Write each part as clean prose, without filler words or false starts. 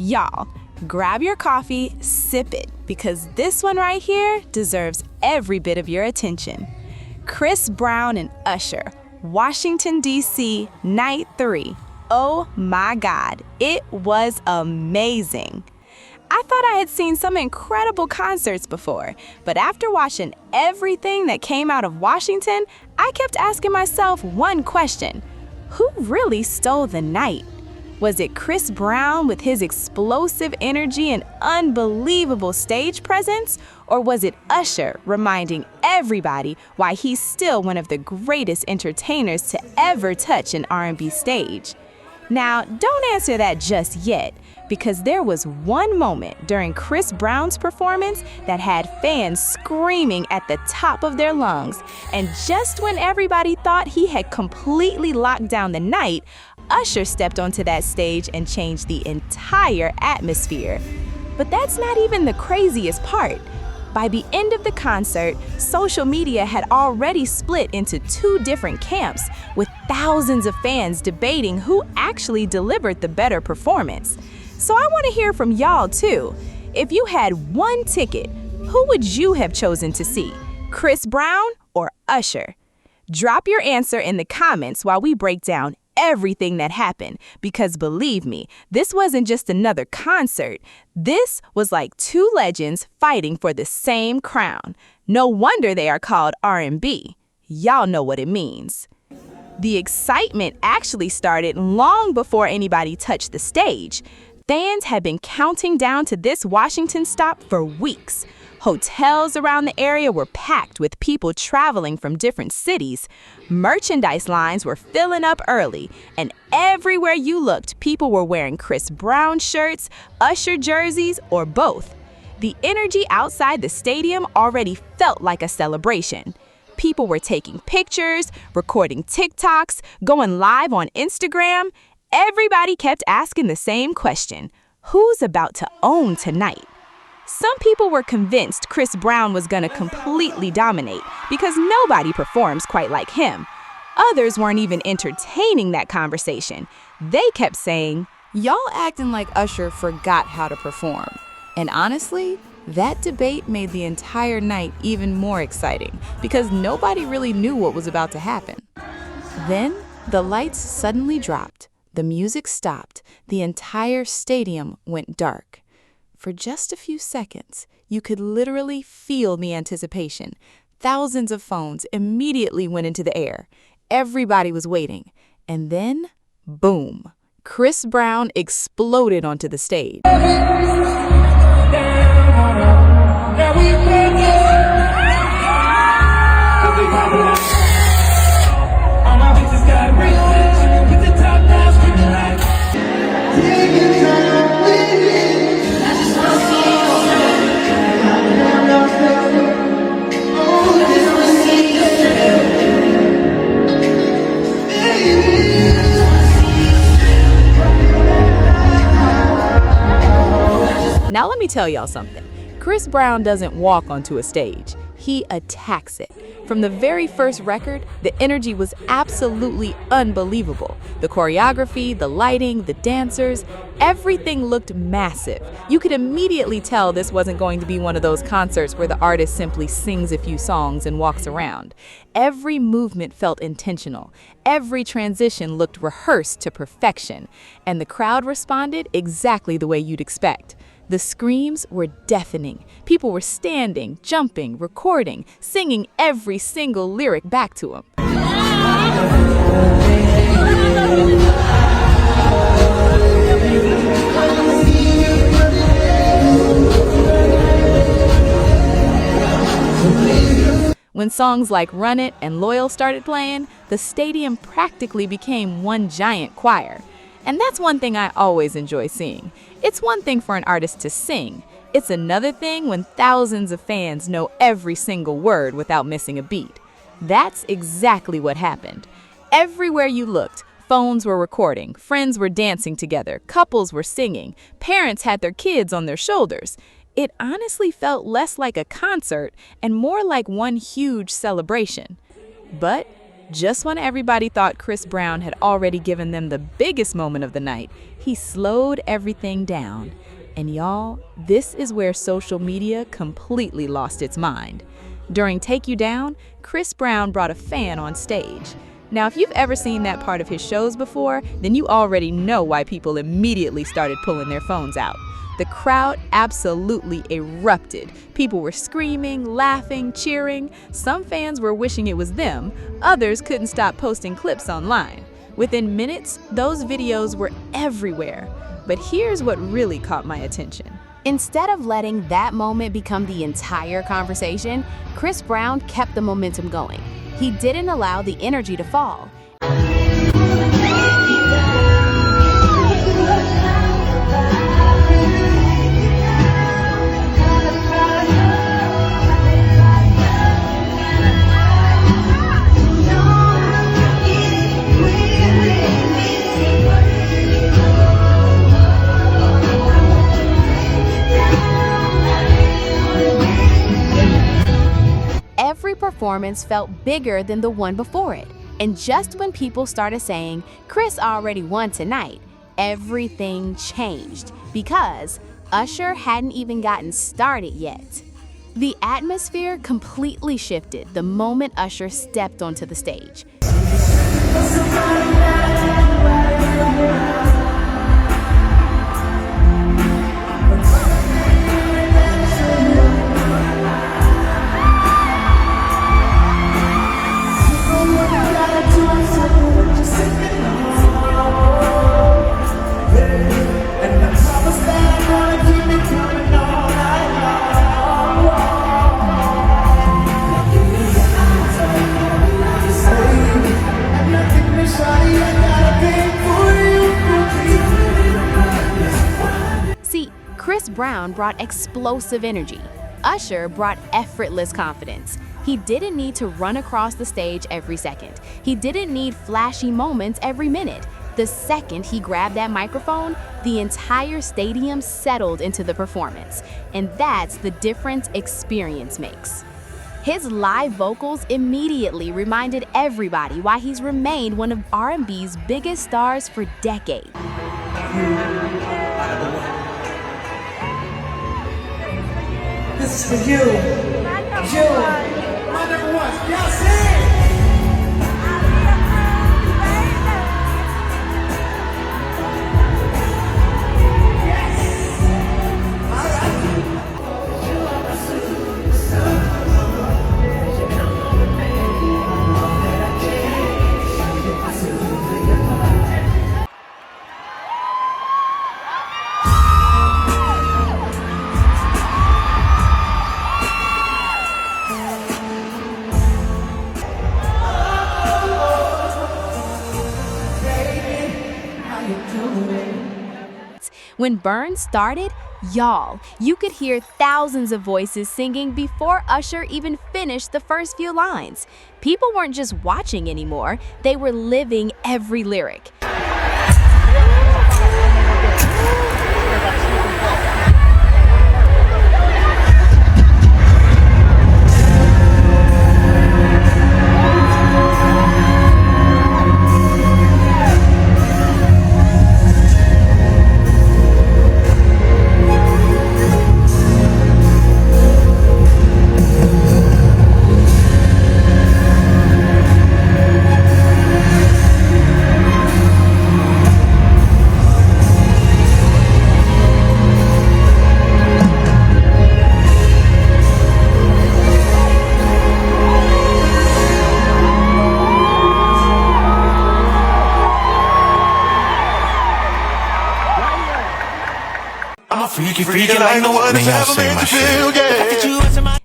Y'all, grab your coffee, sip it, because this one right here deserves every bit of your attention. Chris Brown and Usher, Washington, D.C., Night 3. Oh my God, it was amazing. I thought I had seen some incredible concerts before, but after watching everything that came out of Washington, I kept asking myself one question: who really stole the night? Was it Chris Brown with his explosive energy and unbelievable stage presence? Or was it Usher reminding everybody why he's still one of the greatest entertainers to ever touch an R&B stage? Now, don't answer that just yet, because there was one moment during Chris Brown's performance that had fans screaming at the top of their lungs. And just when everybody thought he had completely locked down the night, Usher stepped onto that stage and changed the entire atmosphere. But that's not even the craziest part. By the end of the concert, social media had already split into two different camps, with thousands of fans debating who actually delivered the better performance. So I want to hear from y'all too. If you had one ticket, who would you have chosen to see? Chris Brown or Usher? Drop your answer in the comments while we break down everything that happened, because believe me, this wasn't just another concert. This was like two legends fighting for the same crown. No wonder they are called R&B. Y'all know what it means. The excitement actually started long before anybody touched the stage. Fans had been counting down to this Washington stop for weeks. Hotels around the area were packed with people traveling from different cities. Merchandise lines were filling up early, and everywhere you looked, people were wearing Chris Brown shirts, Usher jerseys, or both. The energy outside the stadium already felt like a celebration. People were taking pictures, recording TikToks, going live on Instagram. Everybody kept asking the same question: who's about to own tonight? Some people were convinced Chris Brown was going to completely dominate because nobody performs quite like him. Others weren't even entertaining that conversation. They kept saying, "Y'all acting like Usher forgot how to perform." And honestly, that debate made the entire night even more exciting because nobody really knew what was about to happen. Then the lights suddenly dropped. The music stopped. The entire stadium went dark. For just a few seconds, you could literally feel the anticipation. Thousands of phones immediately went into the air. Everybody was waiting. And then, boom, Chris Brown exploded onto the stage. Now let me tell y'all something. Chris Brown doesn't walk onto a stage. He attacks it. From the very first record, the energy was absolutely unbelievable. The choreography, the lighting, the dancers, everything looked massive. You could immediately tell this wasn't going to be one of those concerts where the artist simply sings a few songs and walks around. Every movement felt intentional. Every transition looked rehearsed to perfection. And the crowd responded exactly the way you'd expect. The screams were deafening. People were standing, jumping, recording, singing every single lyric back to him. When songs like Run It and Loyal started playing, the stadium practically became one giant choir. And that's one thing I always enjoy seeing. It's one thing for an artist to sing. It's another thing when thousands of fans know every single word without missing a beat. That's exactly what happened. Everywhere you looked, phones were recording, friends were dancing together, couples were singing, parents had their kids on their shoulders. It honestly felt less like a concert and more like one huge celebration. But Just when everybody thought Chris Brown had already given them the biggest moment of the night, he slowed everything down. And y'all, this is where social media completely lost its mind. During Take You Down, Chris Brown brought a fan on stage. Now, if you've ever seen that part of his shows before, then you already know why people immediately started pulling their phones out. The crowd absolutely erupted. People were screaming, laughing, cheering. Some fans were wishing it was them. Others couldn't stop posting clips online. Within minutes, those videos were everywhere. But here's what really caught my attention. Instead of letting that moment become the entire conversation, Chris Brown kept the momentum going. He didn't allow the energy to fall. Every performance felt bigger than the one before it. And just when people started saying, Chris already won tonight, everything changed because Usher hadn't even gotten started yet. The atmosphere completely shifted the moment Usher stepped onto the stage. Chris Brown brought explosive energy. Usher brought effortless confidence. He didn't need to run across the stage every second. He didn't need flashy moments every minute. The second he grabbed that microphone, the entire stadium settled into the performance. And that's the difference experience makes. His live vocals immediately reminded everybody why he's remained one of R&B's biggest stars for decades. This is for you. You. My number one. Y'all say it. When Burn started, y'all, you could hear thousands of voices singing before Usher even finished the first few lines. People weren't just watching anymore, they were living every lyric.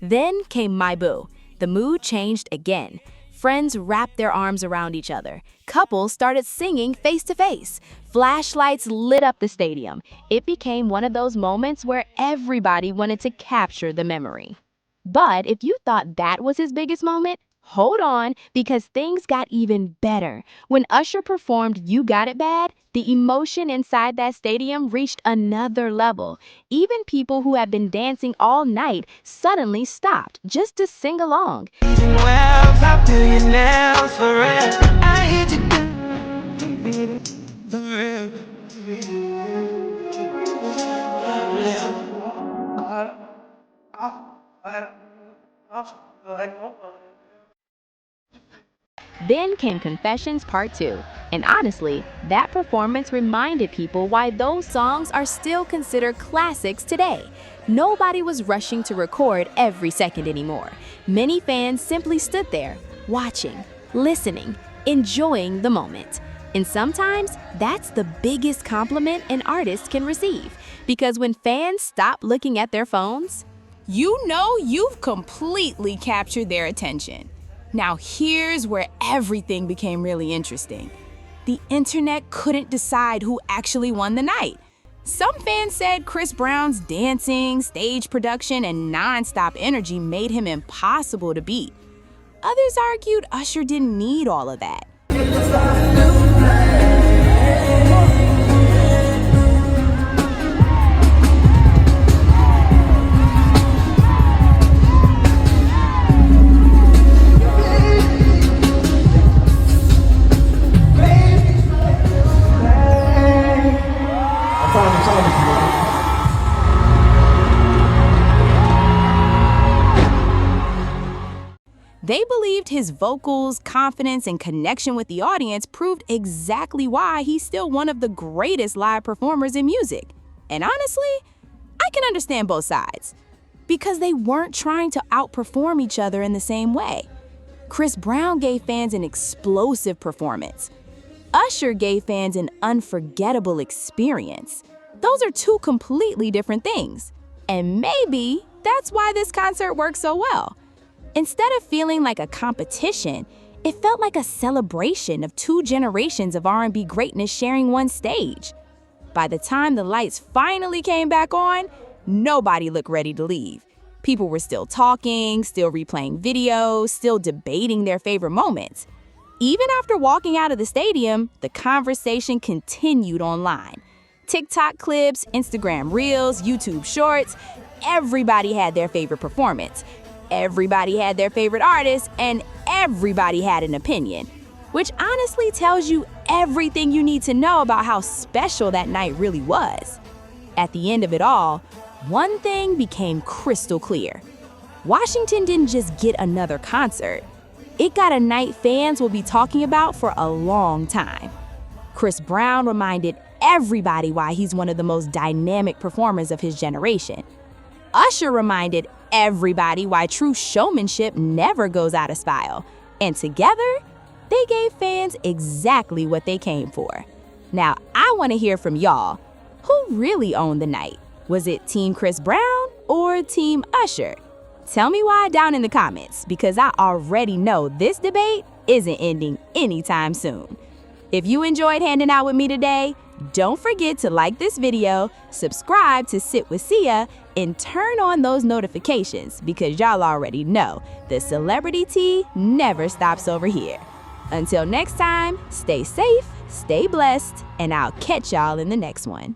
Then came My Boo. The mood changed again. Friends wrapped their arms around each other. Couples started singing face to face. Flashlights lit up the stadium. It became one of those moments where everybody wanted to capture the memory. But if you thought that was his biggest moment, hold on, because things got even better. When Usher performed You Got It Bad, the emotion inside that stadium reached another level. Even people who had been dancing all night suddenly stopped just to sing along. Well, I'll do you now forever. Then came Confessions Part 2, and honestly, that performance reminded people why those songs are still considered classics today. Nobody was rushing to record every second anymore. Many fans simply stood there, watching, listening, enjoying the moment. And sometimes, that's the biggest compliment an artist can receive. Because when fans stop looking at their phones, you know you've completely captured their attention. Now here's where everything became really interesting. The internet couldn't decide who actually won the night. Some fans said Chris Brown's dancing, stage production, and non-stop energy made him impossible to beat. Others argued Usher didn't need all of that. They believed his vocals, confidence, and connection with the audience proved exactly why he's still one of the greatest live performers in music. And honestly, I can understand both sides. Because they weren't trying to outperform each other in the same way. Chris Brown gave fans an explosive performance. Usher gave fans an unforgettable experience. Those are two completely different things. And maybe that's why this concert worked so well. Instead of feeling like a competition, it felt like a celebration of two generations of R&B greatness sharing one stage. By the time the lights finally came back on, nobody looked ready to leave. People were still talking, still replaying videos, still debating their favorite moments. Even after walking out of the stadium, the conversation continued online. TikTok clips, Instagram Reels, YouTube Shorts, everybody had their favorite performance. Everybody had their favorite artist, and everybody had an opinion, which honestly tells you everything you need to know about how special that night really was. At the end of it all, one thing became crystal clear. Washington didn't just get another concert. It got a night fans will be talking about for a long time. Chris Brown reminded everybody why he's one of the most dynamic performers of his generation. Usher reminded everybody why true showmanship never goes out of style. And together, they gave fans exactly what they came for. Now, I want to hear from y'all. Who really owned the night? Was it Team Chris Brown or Team Usher? Tell me why down in the comments, because I already know this debate isn't ending anytime soon. If you enjoyed hanging out with me today, don't forget to like this video, subscribe to Sit with Sia, and turn on those notifications because y'all already know the celebrity tea never stops over here. Until next time, stay safe, stay blessed, and I'll catch y'all in the next one.